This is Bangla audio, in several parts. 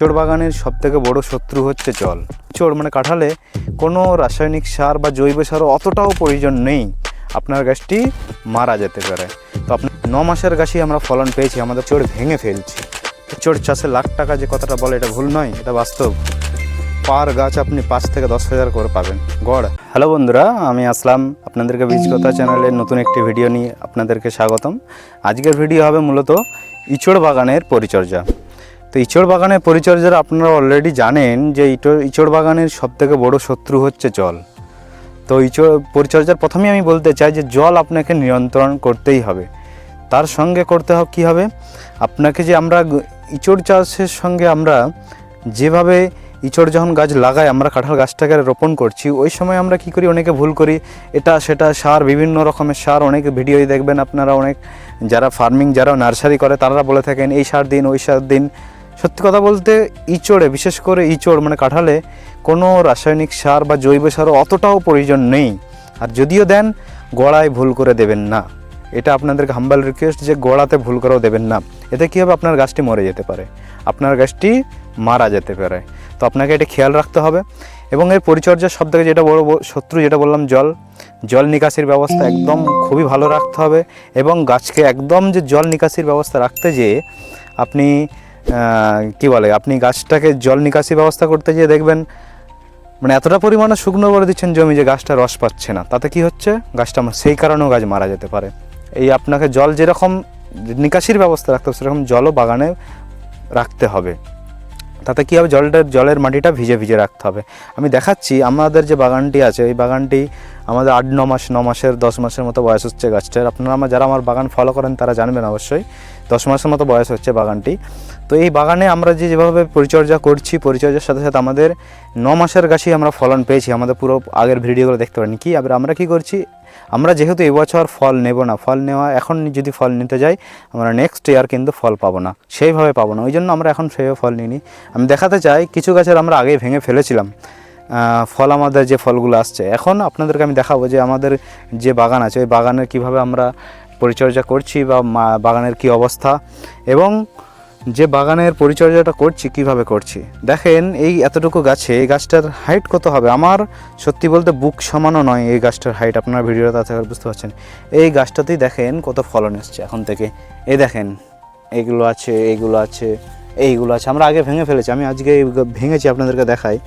ইঁচড় বাগানের সবথেকে বড় শত্রু হচ্ছে জল। ইঁচড় মানে কাঁঠালে কোনো রাসায়নিক সার বা জৈব সারও অতটাও প্রয়োজন নেই, আপনার গাছটি মারা যেতে পারে। তো আপনার 9 মাসের গাছই আমরা ফলন পেয়েছি, আমাদের ইঁচড় ভেঙে ফেলছি। ইঁচড় চাষে লাখ টাকা যে কথাটা বলে এটা ভুল নয়, এটা বাস্তব। পার গাছ আপনি 5 থেকে 10 হাজার করে পাবেন গড়। হ্যালো বন্ধুরা, আমি আসলাম আপনাদেরকে বীজকথা চ্যানেলের নতুন একটি ভিডিও নিয়ে আপনাদেরকে স্বাগতম। আজকের ভিডিও হবে মূলত ইঁচড় বাগানের পরিচর্যা। তো ইঁচড় বাগানের পরিচর্যার আপনারা অলরেডি জানেন যে ইঁচড় বাগানের সবথেকে বড় শত্রু হচ্ছে জল। তো ইঁচড় পরিচর্যার প্রথমেই আমি বলতে চাই যে জল আপনাকে নিয়ন্ত্রণ করতেই হবে। তার সঙ্গে করতে হবে কী হবে, আপনাকে যে আমরা ইঁচড় চাষের সঙ্গে আমরা যেভাবে ইঁচড় যখন গাছ লাগাই, আমরা কাঁঠাল গাছটাকে রোপণ করছি, ওই সময় আমরা কি করি, অনেকে ভুল করি, এটা সেটা সার, বিভিন্ন রকমের সার, অনেক ভিডিওই দেখবেন আপনারা, অনেক যারা ফার্মিং, যারা নার্সারি করে তারা বলে থাকেন এই সার দিন, ওই সার দিন। সত্যি কথা বলতে ইঁচড়ে, বিশেষ করে ইঁচড় মানে কাঁঠালে কোনো রাসায়নিক সার বা জৈব সারও অতটাও প্রয়োজন নেই। আর যদিও দেন, গোড়ায় ভুল করে দেবেন না। এটা আপনাদেরকে হাম্বল রিকোয়েস্ট যে গোড়াতে ভুল করেও দেবেন না। এতে কী হবে, আপনার গাছটি মরে যেতে পারে, আপনার গাছটি মারা যেতে পারে। তো আপনাকে এটা খেয়াল রাখতে হবে। এবং এর পরিচর্যার সব থেকে যেটা বড় শত্রু, যেটা বললাম, জল নিকাশির ব্যবস্থা একদম খুবই ভালো রাখতে হবে। এবং গাছকে একদম যে জল নিকাশির ব্যবস্থা রাখতে যেয়ে আপনি আপনি গাছটাকে জল নিকাশি ব্যবস্থা করতে যেয়ে দেখবেন মানে এতটা পরিমাণে শুকনো করে দিচ্ছেন জমি যে গাছটা রস পাচ্ছে না। তাতে কি হচ্ছে, গাছটা সেই কারণেও গাছ মারা যেতে পারে। এই আপনাকে জল যেরকম নিকাশির ব্যবস্থা রাখতে হবে, সেরকম জলও বাগানে রাখতে হবে। তাতে কী হবে, জলের মাটিটা ভিজে ভিজে রাখতে হবে। আমি দেখাচ্ছি আমাদের যে বাগানটি আছে, এই বাগানটি আমাদের 8-9 মাসের 10 মাসের মতো বয়স হচ্ছে গাছটার। আপনারা যারা আমার বাগান ফলো করেন তারা জানবেন অবশ্যই, 10 মাসের মতো বয়স হচ্ছে বাগানটি। তো এই বাগানে আমরা যেভাবে পরিচর্যা করছি, পরিচর্যার সাথে সাথে আমাদের 9 মাসের গাছই আমরা ফলন পেয়েছি। আমাদের পুরো আগের ভিডিওগুলো দেখতে পারেন। আমরা কী করছি, আমরা যেহেতু এবছর ফল নেব না, এখন যদি ফল নিতে যাই, আমরা নেক্সট ইয়ার কিন্তু ফল পাবো না, সেইভাবে পাবো না। ওই জন্য আমরা এখন সেইভাবে ফল নিইনি। আমি দেখাতে চাই, কিছু গাছের আমরা আগেই ভেঙে ফেলেছিলাম ফল, আমাদের যে ফলগুলো আসছে। এখন আপনাদেরকে আমি দেখাবো যে আমাদের যে বাগান আছে, ওই বাগানের কীভাবে আমরা পরিচর্যা করছি বা বাগানের কি অবস্থা, এবং যে বাগানের পরিচর্যাটা করছি কিভাবে করছি। দেখেন, এই এতটুকু গাছে এই গাছটার হাইট কত হবে, আমার সত্যি বলতে বুক সমানও নয় এই গাছটার হাইট। আপনারা ভিডিওটা থেকে বুঝতে পারছেন। এই গাছটাতেই দেখেন কত ফলন এসছে এখন থেকে। এই দেখেন, এইগুলো আছে, এইগুলো আছে, এইগুলো আছে, আমরা আগে ভেঙে ফেলেছি। আমি আজকে ভেঙেছি, আপনাদেরকে দেখাই।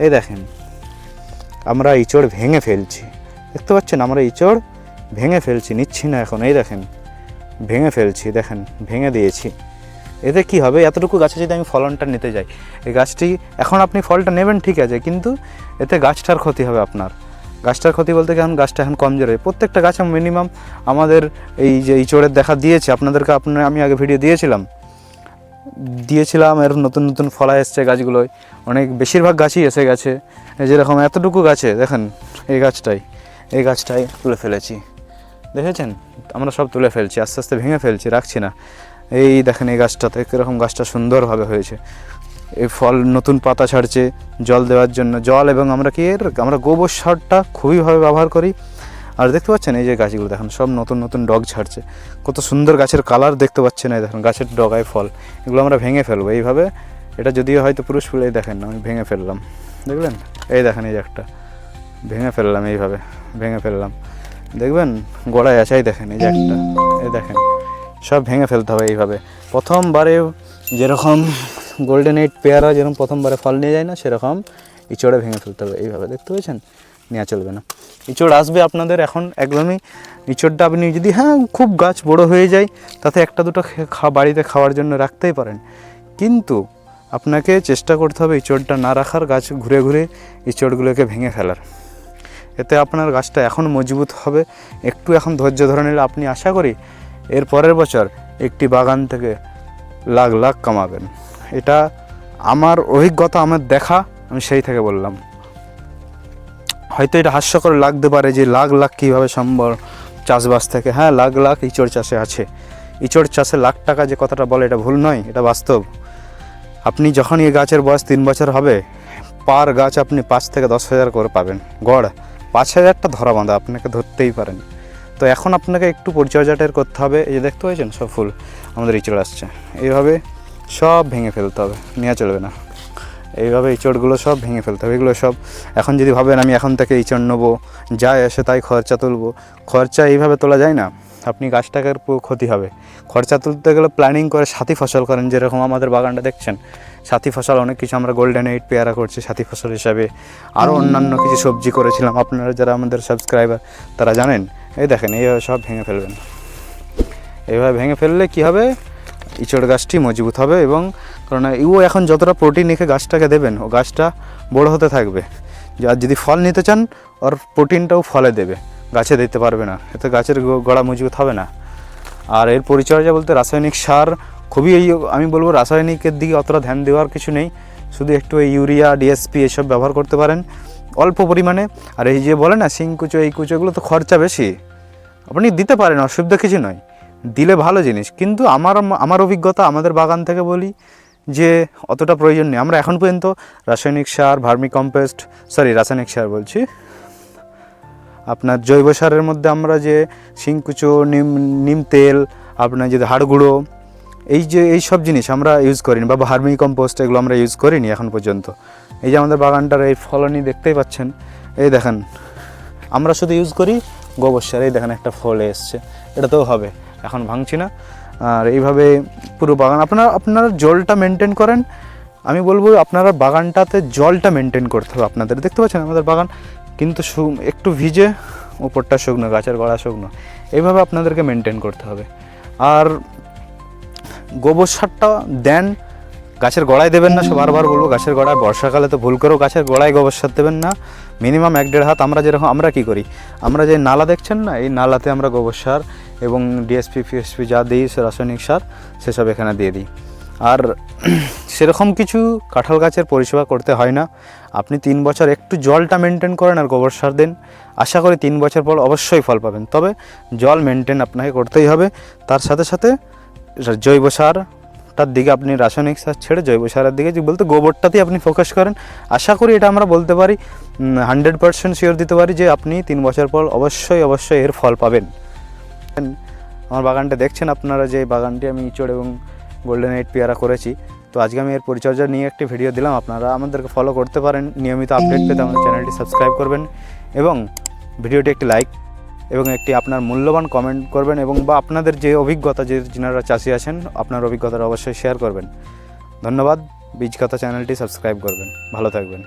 এই দেখেন, আমরা ইঁচড় ভেঙে ফেলছি, দেখতে পাচ্ছেন, আমরা ইঁচড় ভেঙে ফেলছি, নিচ্ছি না এখন। এই দেখেন, ভেঙে ফেলছি, দেখেন ভেঙে দিয়েছি। এতে কি হবে, এতটুকু গাছে যদি আমি ফলনটা নিতে যাই, এই গাছটি এখন আপনি ফলটা নেবেন ঠিক আছে, কিন্তু এতে গাছটার ক্ষতি হবে আপনার। গাছটার ক্ষতি বলতে কি, এখন গাছটা এখন কমজোর হয়। প্রত্যেকটা গাছে মিনিমাম আমাদের এই যে ইঁচড়ের দেখা দিয়েছে, আমি আগে ভিডিও দিয়েছিলাম, এর নতুন নতুন ফলা এসছে গাছগুলোয়, অনেক বেশিরভাগ গাছই এসে গেছে। যেরকম এতটুকু গাছে দেখেন, এই গাছটাই তুলে ফেলেছি, দেখেছেন, আমরা সব তুলে ফেলছি, আস্তে আস্তে ভেঙে ফেলছি, রাখছি না। এই দেখেন, এই গাছটাতে কীরকম গাছটা সুন্দরভাবে হয়েছে, এই ফল নতুন পাতা ছাড়ছে জল দেওয়ার জন্য। এবং আমরা গোবর সারটা খুবইভাবে ব্যবহার করি। আর দেখতে পাচ্ছেন এই যে গাছগুলো দেখেন, সব নতুন নতুন ডগ ছাড়ছে, কত সুন্দর গাছের কালার দেখতে পাচ্ছেন। এই দেখেন, গাছের ডগায় ফল, এগুলো আমরা ভেঙে ফেলবো এইভাবে। এটা যদিও হয়তো পুরুষ ফুল, এই দেখেন আমি ভেঙে ফেললাম, দেখলেন, এই দেখেন, এই যে একটা ভেঙে ফেললাম, এইভাবে ভেঙে ফেললাম, দেখবেন গোড়ায় আছে, এই দেখেন, এই যে একটা, এই দেখেন, সব ভেঙে ফেলতে হবে এইভাবে। প্রথমবারে যেরকম গোল্ডেন 8 পেয়ারা যেরকম প্রথমবারে ফল নিয়ে যায় না, সেরকম ইঁচড়ে ভেঙে ফেলতে হবে এইভাবে। দেখতে পেয়েছেন, নেওয়া চলবে না। ইঁচড় আসবে আপনাদের এখন একদমই। ইঁচড়টা আপনি যদি খুব গাছ বড় হয়ে যায়, তাতে একটা দুটো বাড়িতে খাওয়ার জন্য রাখতেই পারেন, কিন্তু আপনাকে চেষ্টা করতে হবে ইঁচড়টা না রাখার, গাছ ঘুরে ঘুরে ইঁচড়গুলোকে ভেঙে ফেলার। এতে আপনার গাছটা এখন মজবুত হবে। একটু এখন ধৈর্য ধরে নিলে আপনি আশা করি এর পরের বছর একটি বাগান থেকে লাখ লাখ কামাবেন। এটা আমার অভিজ্ঞতা, আমার দেখা, আমি সেই থেকে বললাম। হয়তো এটা হাস্যকর লাগতে পারে যে লাখ লাখ কীভাবে সম্ভব চাষবাস থেকে। লাখ লাখ ইঁচড় চাষে আছে। ইঁচড় চাষে লাখ টাকা যে কথাটা বলে এটা ভুল নয়, এটা বাস্তব। আপনি যখন এই গাছের বয়স 3 বছর হবে, পার গাছ আপনি 5 থেকে 10 হাজার করে পাবেন গড়। 5,000টা ধরা বাঁধা, আপনাকে ধরতেই পারেন। তো এখন আপনাকে একটু পরিচর্যাটা করতে হবে। এই যে দেখতে পাচ্ছেন, সব ফুল আমাদের ইঁচড় আসছে, এইভাবে সব ভেঙে ফেলতে হবে, নেওয়া চলবে না। এইভাবে ইঁচড়গুলো সব ভেঙে ফেলতে হবে। এগুলো সব এখন যদি ভাবেন আমি এখন থেকে ইঁচড় নেবো, যায় আসে তাই খরচা তুলবো, খরচা এইভাবে তোলা যায় না। আপনি গাছটাকে ক্ষতি হবে। খরচা তুলতে গেলে প্ল্যানিং করে সাথী ফসল করেন, যেরকম আমাদের বাগানটা দেখছেন সাথী ফসল অনেক কিছু আমরা গোল্ডেন 8 পেয়ারা করছি সাথী ফসল হিসাবে, আরও অন্যান্য কিছু সবজি করেছিলাম। আপনারা যারা আমাদের সাবস্ক্রাইবার তারা জানেন। এই দেখেন এইভাবে সব ভেঙে ফেলবেন। এইভাবে ভেঙে ফেললে কী হবে, ইঁচড় গাছটি মজবুত হবে। এবং কারণ এখন যতটা প্রোটিন রেখে গাছটাকে দেবেন ও গাছটা বড় হতে থাকবে। আর যদি ফল নিতে চান ওর প্রোটিনটাও ফলে দেবে, গাছে দিতে পারবে না, এতে গাছের গোড়া মজবুত হবে না। আর এর পরিচর্যা বলতে রাসায়নিক সার খুবই, আমি বলবো রাসায়নিকের দিকে অতটা ধ্যান দেওয়ার কিছু নেই, শুধু একটু এই ইউরিয়া ডিএসপি এসব ব্যবহার করতে পারেন অল্প পরিমাণে। আর এই যে বলে না শিংকুচো এই কুচো, এগুলো তো খরচা বেশি, আপনি দিতে পারেন, অসুবিধা কিছু নয়, দিলে ভালো জিনিস। কিন্তু আমার অভিজ্ঞতা আমাদের বাগান থেকে বলি যে অতটা প্রয়োজন নেই। আমরা এখন পর্যন্ত রাসায়নিক সার, ভার্মি কম্পোস্ট, রাসায়নিক সার বলছি, আপনার জৈব সারের মধ্যে আমরা যে শিংকুচো, নিম তেল, আপনার যদি হাড় গুঁড়ো, এই সব জিনিস আমরা ইউজ করিনি, বা ভার্মি কম্পোস্ট এগুলো আমরা ইউজ করিনি এখন পর্যন্ত। এই যে আমাদের বাগানটার এই ফলনই দেখতেই পাচ্ছেন, এই দেখেন আমরা শুধু ইউজ করি গোবর সার। এই দেখেন একটা ফল এসছে, এটাতেও হবে, এখন ভাঙছি না। আর এইভাবে পুরো বাগান আপনারা জলটা মেনটেন করেন। আমি বলবো আপনারা বাগানটাতে জলটা মেনটেন করতে হবে আপনাদের। দেখতে পাচ্ছেন আমাদের বাগান কিন্তু একটু ভিজে, উপরটা শুকনো, গাছের গোড়া শুকনো, এইভাবে আপনাদেরকে মেনটেন করতে হবে। আর গোবর সারটা দেন, গাছের গোড়ায় দেবেন না, বারবার বলবো গাছের গোড়ায়, বর্ষাকালে তো ভুল করেও গাছের গোড়ায় গোবর সার দেবেন না, মিনিমাম 1-1.5 হাত। আমরা কী করি, আমরা যে নালা দেখছেন না, এই নালাতে আমরা গোবর সার এবং ডিএসপি ফিএসপি যা দিই রাসায়নিক সার সেসব এখানে দিয়ে দিই। আর সেরকম কিছু কাঁঠাল গাছের পরিষেবা করতে হয় না। আপনি 3 বছর একটু জলটা মেনটেন করেন আর গোবর সার দেন, আশা করি 3 বছর পর অবশ্যই ফল পাবেন। তবে জল মেনটেন আপনাকে করতেই হবে, তার সাথে সাথে জৈব সারটার দিকে আপনি রাসায়নিক সার ছেড়ে জৈব সারের দিকে বলতে গোবরটাতেই আপনি ফোকাস করেন। আশা করি এটা আমরা বলতে পারি 100% শিওর দিতে পারি যে আপনি 3 বছর পর অবশ্যই এর ফল পাবেন। আমার বাগানটা দেখছেন আপনারা, যে বাগানটি আমি ইঁচড় এবং গোল্ডেন 8 পেয়ারা করেছি। তো আজকে আমি এর পরিচর্যা নিয়ে একটি ভিডিও দিলাম। আপনারা আমাদেরকে ফলো করতে পারেন, নিয়মিত আপডেট পেতে আমাদের চ্যানেলটি সাবস্ক্রাইব করবেন এবং ভিডিওটি একটি লাইক এবং একটি আপনার মূল্যবান কমেন্ট করবেন, এবং বা আপনাদের যে অভিজ্ঞতা, যারা চাষি আছেন আপনার অভিজ্ঞতাটা অবশ্যই শেয়ার করবেন। ধন্যবাদ। বীজ কথা চ্যানেলটি সাবস্ক্রাইব করবেন। ভালো থাকবেন।